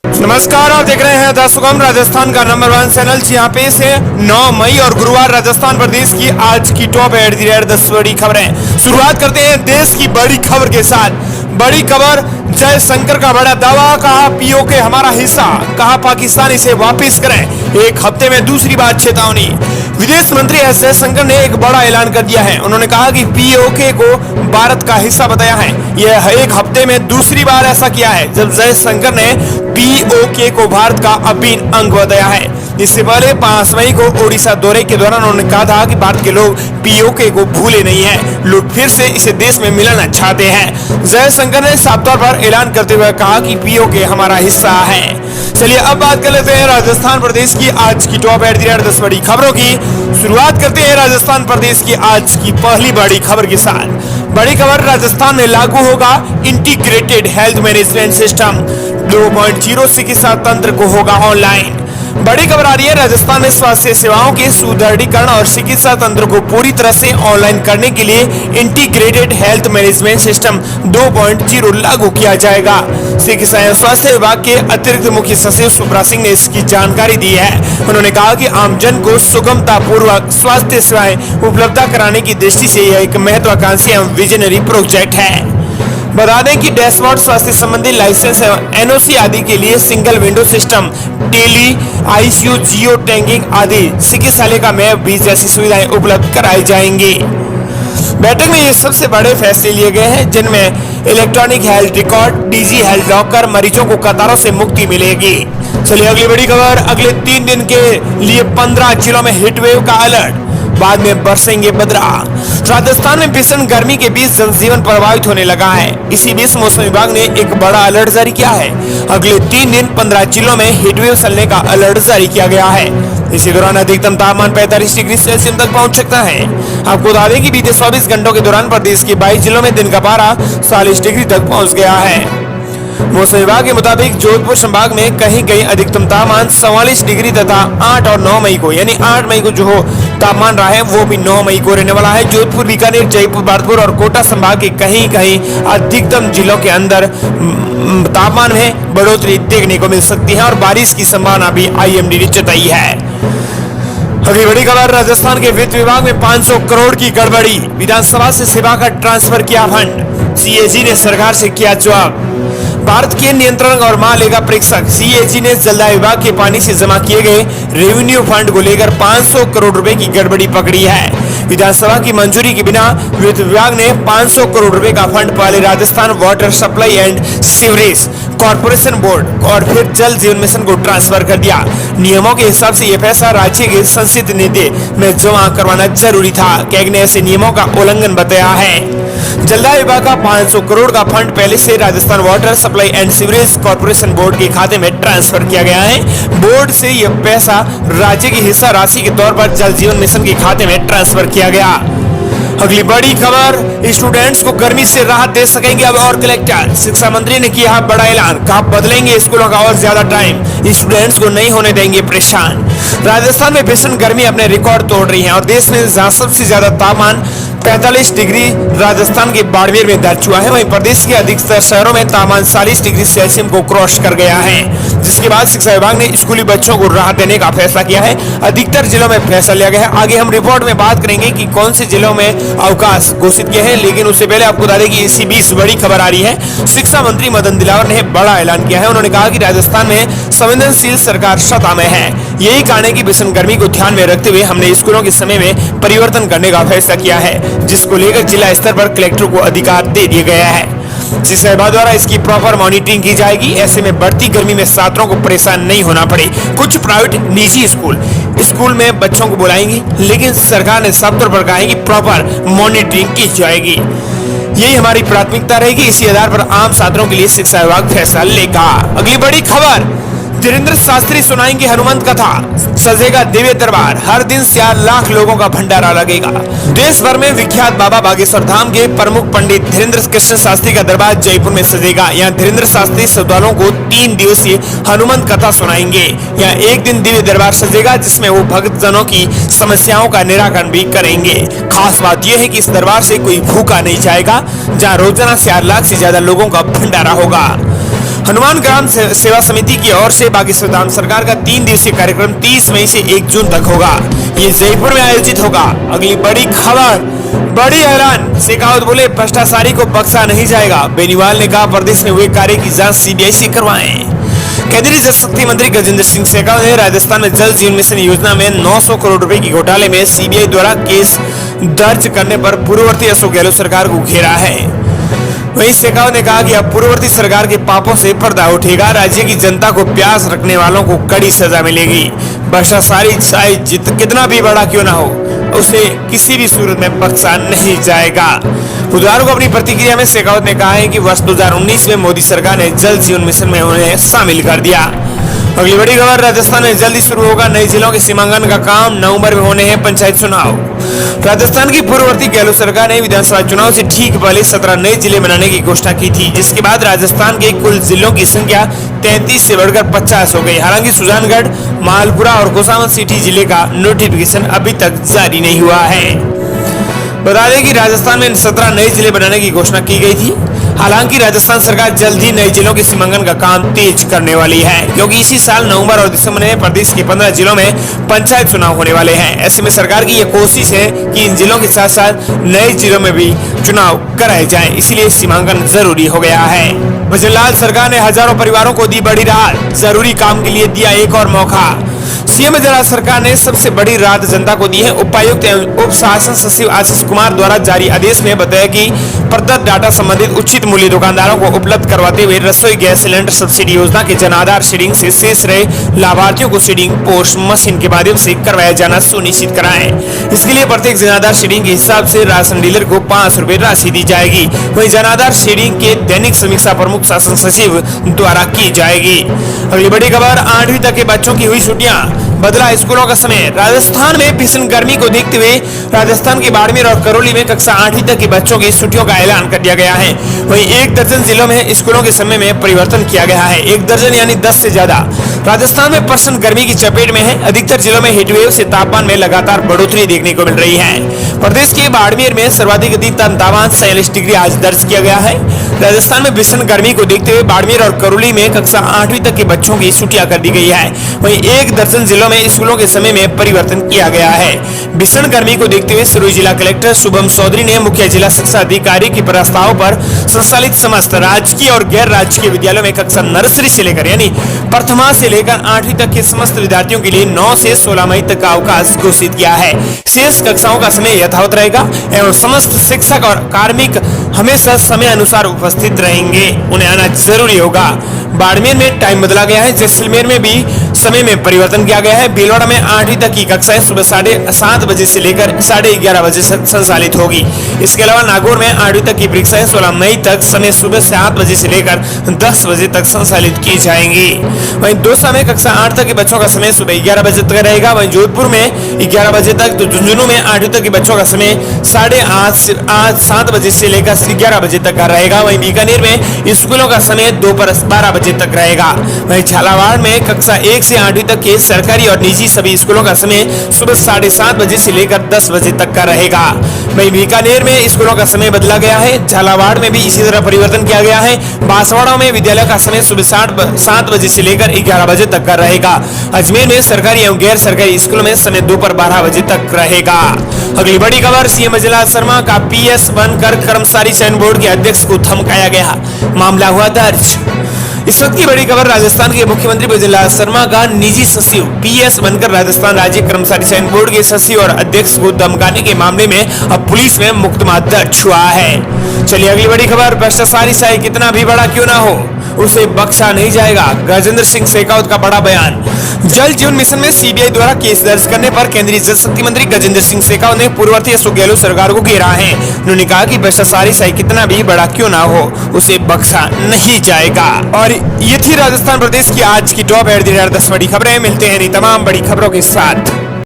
नमस्कार, आप देख रहे हैं दर्शकों राजस्थान का नंबर 1 चैनल। यहाँ पे से 9 मई और गुरुवार राजस्थान प्रदेश की आज की टॉप एट द रेट 10 बड़ी खबरें। शुरुआत करते हैं देश की बड़ी खबर के साथ। बड़ी खबर, जयशंकर का बड़ा दावा, कहा पीओके हमारा हिस्सा, कहा पाकिस्तान इसे वापस करें। एक हफ्ते में दूसरी बार चेतावनी। विदेश मंत्री एस जयशंकर ने एक बड़ा ऐलान कर दिया है। उन्होंने कहा कि पीओके को भारत का हिस्सा बताया है। यह एक हफ्ते में दूसरी बार ऐसा किया है जब जयशंकर ने पीओके को भारत का अभिन्न अंग बताया है। इससे पहले 5 मई को ओडिशा दौरे के दौरान उन्होंने कहा था कि भारत के लोग पीओके को भूले नहीं हैं, लोग फिर से इसे देश में मिलाना चाहते हैं। जयशंकर ने साफ तौर पर ऐलान करते हुए कहा कि पीओके हमारा हिस्सा है। चलिए अब बात कर लेते हैं राजस्थान प्रदेश की आज की टॉप एट द रेट 10 बड़ी खबरों की। शुरुआत करते हैं राजस्थान प्रदेश की आज की पहली बड़ी खबर के साथ। बड़ी खबर, राजस्थान में लागू होगा इंटीग्रेटेड हेल्थ मैनेजमेंट सिस्टम 2.0, चिकित्सा तंत्र को होगा ऑनलाइन। बड़ी खबर आ रही है, राजस्थान में स्वास्थ्य सेवाओं के सुदृढ़ीकरण और चिकित्सा तंत्र को पूरी तरह से ऑनलाइन करने के लिए इंटीग्रेटेड हेल्थ मैनेजमेंट सिस्टम 2.0 लागू किया जाएगा। चिकित्सा एवं स्वास्थ्य विभाग के अतिरिक्त मुख्य सचिव सुब्रा सिंह ने इसकी जानकारी दी है। उन्होंने कहा कि आमजन को सुगमता पूर्वक स्वास्थ्य सेवाएं उपलब्ध कराने की दृष्टि से यह एक महत्वाकांक्षी एवं विजनरी प्रोजेक्ट है। बता दें कि डैशबोर्ड, स्वास्थ्य संबंधी लाइसेंस एवं एनओसी आदि के लिए single window system, tele, ICU, geo tagging आदि चिकित्सालय का मैप भी जैसी सुविधाएं उपलब्ध कराई जाएंगी। बैठक में ये सबसे बड़े फैसले लिए गए हैं जिनमें electronic health record, DG health locker, मरीजों को कतारों से मुक्ति मिलेगी। चलिए अगली बड़ी खबर, अगले 3 दिन के लिए 15 जिलों में हीटवेव का अलर्ट, बाद में बरसेंगे बदरा। राजस्थान में भीषण गर्मी के बीच जनजीवन प्रभावित होने लगा है। इसी बीच मौसम विभाग ने एक बड़ा अलर्ट जारी किया है। अगले 3 दिन 15 जिलों में हीटवेव चलने का अलर्ट जारी किया गया है। इसी दौरान अधिकतम तापमान 45 डिग्री सेल्सियस तक पहुंच सकता है। आपको बता दें कि बीते 24 घंटों के दौरान प्रदेश के 22 जिलों में दिन का पारा 40 डिग्री तक पहुंच गया है। मौसम विभाग के मुताबिक जोधपुर संभाग में कहीं कहीं अधिकतम तापमान 44 डिग्री तथा 8 और 9 मई को, यानी 8 मई को जो तापमान रहा है वो भी 9 मई को रहने वाला है। जोधपुर, बीकानेर, जयपुर, भरतपुर और कोटा संभाग के कहीं कहीं अधिकतम जिलों के अंदर तापमान में बढ़ोतरी देखने को मिल सकती है और बारिश की संभावना भी आईएमडी ने जताई है। अगली बड़ी खबर, राजस्थान के वित्त विभाग में 500 करोड़ की गड़बड़ी, विधानसभा से सेवा का ट्रांसफर किया फंड, सीएजी ने सरकार से किया जवाब। भारत के नियंत्रण और महालेखा परीक्षक सीएजी ने जलदाय विभाग के पानी से जमा किए गए रेवेन्यू फंड को लेकर 500 करोड़ रुपए की गड़बड़ी पकड़ी है। विधानसभा की मंजूरी के बिना वित्त विभाग ने 500 करोड़ रुपए का फंड पहले Rajasthan water supply and sewerage corporation board और फिर जल जीवन मिशन को ट्रांसफर कर दिया। नियमों के हिसाब से यह पैसा राज्य के संचित निधि में जमा करवाना जरूरी था। कैग ने ऐसे नियमों का उल्लंघन बताया है। जलदाय विभाग का 500 करोड़ का फंड पहले से Rajasthan water supply and sewerage corporation board के खाते में ट्रांसफर किया गया है। बोर्ड से यह पैसा राज्य की हिस्सा राशि के तौर पर जल जीवन मिशन के खाते में ट्रांसफर किया गया। अगली बड़ी खबर, स्टूडेंट्स को गर्मी से राहत दे सकेंगे अब और कलेक्टर। शिक्षा मंत्री ने किया बड़ा ऐलान, कहा बदलेंगे स्कूलों का और ज्यादा टाइम, स्टूडेंट्स को नहीं होने देंगे परेशान। राजस्थान में भीषण गर्मी अपने रिकॉर्ड तोड़ रही है और देश में जहां सबसे ज्यादा तापमान 45 डिग्री राजस्थान के बाड़मेर में दर्ज हुआ है, वहीं प्रदेश के अधिकतर शहरों में तापमान 40 डिग्री सेल्सियस को क्रॉस कर गया है, जिसके बाद शिक्षा विभाग ने स्कूली बच्चों को राहत देने का फैसला किया है। अधिकतर जिलों में फैसला लिया गया है। आगे हम रिपोर्ट में बात करेंगे कि कौन से जिलों में अवकाश घोषित किए हैं, लेकिन उससे पहले आपको बता दें कि इसी बीच बड़ी खबर आ रही है। शिक्षा मंत्री मदन दिलावर ने बड़ा ऐलान किया है। उन्होंने कहा कि राजस्थान में संवेदनशील सरकार सत्ता में है। यही कारण है कि भीषण गर्मी को ध्यान में रखते हुए हमने स्कूलों के समय में परिवर्तन करने का फैसला किया है, जिसको लेकर जिला स्तर पर कलेक्टर को अधिकार दे दिया गया है। शिक्षा विभाग द्वारा इसकी प्रॉपर मॉनिटरिंग की जाएगी। ऐसे में बढ़ती गर्मी में छात्रों को परेशान नहीं होना पड़े। कुछ प्राइवेट निजी स्कूल में बच्चों को बुलाएंगे, लेकिन सरकार ने साफ तौर पर कहा है कि प्रॉपर मॉनिटरिंग की जाएगी। यही हमारी प्राथमिकता रहेगी। इसी आधार पर आम छात्रों के लिए शिक्षा विभाग फैसला लेगा। अगली बड़ी खबर, धीरेन्द्र शास्त्री सुनाएंगे हनुमंत कथा, सजेगा दिव्य दरबार, हर दिन 4 लाख लोगों का भंडारा लगेगा। देश भर में विख्यात बाबा बागेश्वर धाम के प्रमुख पंडित धीरेन्द्र कृष्ण शास्त्री का दरबार जयपुर में सजेगा। यहाँ धीरेन्द्र शास्त्री श्रद्धालुओं को 3 दिवसीय हनुमंत कथा सुनाएंगे। यहाँ एक दिन दिव्य दरबार सजेगा, जिसमें वो भक्तजनों की समस्याओं का निराकरण भी करेंगे। खास बात यह है कि इस दरबार से कोई भूखा नहीं जाएगा, जहाँ रोजाना 4 लाख से ज्यादा लोगों का भंडारा होगा। हनुमान ग्राम सेवा समिति की ओर से बागेश्वर धाम सरकार का 3 दिवसीय कार्यक्रम 30 मई से 1 जून तक होगा। ये जयपुर में आयोजित होगा। अगली बड़ी खबर, बड़ी ऐलान, शेखावत बोले भ्रष्टाचारी को बख्शा नहीं जाएगा। बेनीवाल ने कहा प्रदेश में हुए कार्य की जांच सीबीआई से करवाएं। केंद्रीय जल शक्ति मंत्री गजेंद्र सिंह शेखावत ने राजस्थान में जल जीवन मिशन योजना में 900 करोड़ रुपए की घोटाले में सीबीआई द्वारा केस दर्ज करने पर पूर्ववर्ती अशोक गहलोत सरकार को घेरा है। वहीं शेखावत ने कहा कि अब पूर्ववर्ती सरकार के पापों से पर्दा उठेगा। राज्य की जनता को प्यास रखने वालों को कड़ी सजा मिलेगी। भ्रष्टाचारी चाहे कितना भी बड़ा क्यों ना हो, उसे किसी भी सूरत में बख्शा नहीं जाएगा। बुधवार को अपनी प्रतिक्रिया में शेखावत ने कहा है कि वर्ष 2019 में मोदी सरकार ने जल जीवन मिशन में उन्हें शामिल कर दिया। अगली बड़ी खबर, राजस्थान में जल्दी शुरू होगा नए जिलों के सीमांकन का काम। नवंबर में होने हैं पंचायत चुनाव। राजस्थान की पूर्ववर्ती गहलोत सरकार ने विधानसभा चुनाव से ठीक पहले 17 नए जिले बनाने की घोषणा की थी, जिसके बाद राजस्थान के कुल जिलों की संख्या 33 से बढ़कर 50 हो गई। हालांकि सुजानगढ़, मालपुरा और गोसावन सिटी जिले का नोटिफिकेशन अभी तक जारी नहीं हुआ है। बता दें कि राजस्थान में 17 नए जिले बनाने की घोषणा की गई थी। हालांकि राजस्थान सरकार जल्द ही नए जिलों के सीमांकन का काम तेज करने वाली है, क्योंकि इसी साल नवंबर और दिसंबर में प्रदेश के 15 जिलों में पंचायत चुनाव होने वाले हैं। ऐसे में सरकार की यह कोशिश है कि इन जिलों के साथ साथ नए जिलों में भी चुनाव कराए जाएं, इसीलिए सीमांकन जरूरी हो गया है। भजनलाल सरकार ने हजारों परिवारों को दी बड़ी राहत, जरूरी काम के लिए दिया एक और मौका। सीएम जयराज सरकार ने सबसे बड़ी राहत जनता को दी है। उपायुक्त एवं उप शासन सचिव आशीष कुमार द्वारा जारी आदेश में बताया कि प्रदत्त डाटा संबंधित उचित मूल्य दुकानदारों को उपलब्ध करवाते हुए रसोई गैस सिलेंडर सब्सिडी योजना के जन आधार शेडिंग से शेष रहे लाभार्थियों को शेडिंग पोस्ट मशीन के माध्यम से करवाया जाना सुनिश्चित कराएं। इसके लिए प्रत्येक जन आधार शेडिंग के हिसाब से राशन डीलर को 5 रुपए राशि दी जाएगी। वहीं जन आधार शेडिंग के दैनिक समीक्षा प्रमुख शासन सचिव द्वारा की जाएगी। अगली बड़ी खबर, 8वीं तक के बच्चों की हुई छुट्टियां, बदला स्कूलों का समय। राजस्थान में भीषण गर्मी को देखते हुए राजस्थान के बाड़मेर और करौली में कक्षा 8वीं तक के बच्चों की छुट्टियों का ऐलान कर दिया गया है। वहीं 1 दर्जन जिलों में स्कूलों के समय में परिवर्तन किया गया है। 1 दर्जन यानी 10 से ज्यादा। राजस्थान में प्रचंड गर्मी की चपेट में है। अधिकतर जिलों में हीटवेव से तापमान में लगातार बढ़ोतरी देखने को मिल रही है। प्रदेश के बाड़मेर में सर्वाधिक अधिकतम तापमान 46 डिग्री आज दर्ज किया गया है। राजस्थान में भीषण गर्मी को देखते हुए बाड़मेर और करौली में कक्षा 8वीं तक के बच्चों की छुट्टियां कर दी गई है। वहीं 1 दर्जन जिलों में स्कूलों के समय में परिवर्तन किया गया है। भीषण गर्मी को देखते हुए सिरोही जिला कलेक्टर शुभम चौधरी ने मुख्य जिला शिक्षा अधिकारी के प्रस्ताव पर संचालित समस्त राजकीय और गैर राजकीय विद्यालयों में कक्षा नर्सरी से लेकर यानी प्रथमा से लेकर 8वीं तक के समस्त विद्यार्थियों के लिए 9 से 16 मई तक का अवकाश घोषित किया है। शेष कक्षाओं का समय यथावत रहेगा एवं समस्त शिक्षक और कार्मिक हमेशा समय अनुसार उपस्थित रहेंगे। उन्हें आना जरूरी होगा। बाड़मेर में टाइम बदला गया है। जैसलमेर में भी समय में परिवर्तन किया गया है। भीलवाड़ा में 8वीं तक की कक्षाएं सुबह 7:30 बजे से लेकर 11:30 बजे तक संचालित होगी। इसके अलावा नागौर में 8वीं तक की परीक्षाएं 16 मई तक समय सुबह 7 बजे से लेकर 10 बजे तक संचालित की जाएंगी। वहीं दौसा में कक्षा 8 तक के बच्चों का समय सुबह 11 बजे तक रहेगा। वहीं जोधपुर में 11 बजे तक, तो झुंझुनू में 8वीं तक के बच्चों का समय 7:30 बजे से लेकर 11 बजे तक का रहेगा। वहीं बीकानेर में स्कूलों का समय दोपहर 12 बजे तक रहेगा। वहीं झालावाड़ में कक्षा 1 से 8वीं तक के सरकारी और निजी सभी स्कूलों का समय सुबह 7:30 बजे से लेकर 10 बजे तक का रहेगा। वहीं बीकानेर में स्कूलों का समय बदला गया है। झालावाड़ में भी इसी तरह परिवर्तन किया गया है। बांसवाड़ा में विद्यालय का समय सुबह 7 बजे से लेकर 11 बजे तक का रहेगा। अजमेर में सरकारी एवं गैर सरकारी स्कूलों में समय दोपहर 12 बजे तक रहेगा। अगली बड़ी खबर, सीएम जयराज शर्मा का PS बनकर कर्मचारी चयन बोर्ड के अध्यक्ष को धमकाया गया, मामला हुआ दर्ज। इस वक्त की बड़ी खबर, राजस्थान के मुख्यमंत्री भजनलाल शर्मा का निजी सचिव PS बनकर राजस्थान राज्य कर्मचारी चयन बोर्ड के सचिव और अध्यक्ष को धमकाने के मामले में अब पुलिस में मुकदमा दर्ज हुआ है। चलिए अगली बड़ी खबर, भ्रष्टाचारी चाहे कितना भी बड़ा क्यों ना हो, उसे बख्शा नहीं जाएगा। गजेंद्र सिंह शेखावत का बड़ा बयान। जल जीवन मिशन में सीबीआई द्वारा केस दर्ज करने पर केंद्रीय जल शक्ति मंत्री गजेंद्र सिंह शेखावत ने पूर्ववर्ती अशोक गहलोत सरकार को घेरा है। उन्होंने कहा कि भ्रष्टाचारी चाहे कितना भी बड़ा क्यों ना हो, उसे बख्शा नहीं जाएगा। और ये थी राजस्थान प्रदेश की आज की टॉप 10 बड़ी खबरें। मिलते हैं तमाम बड़ी खबरों के साथ।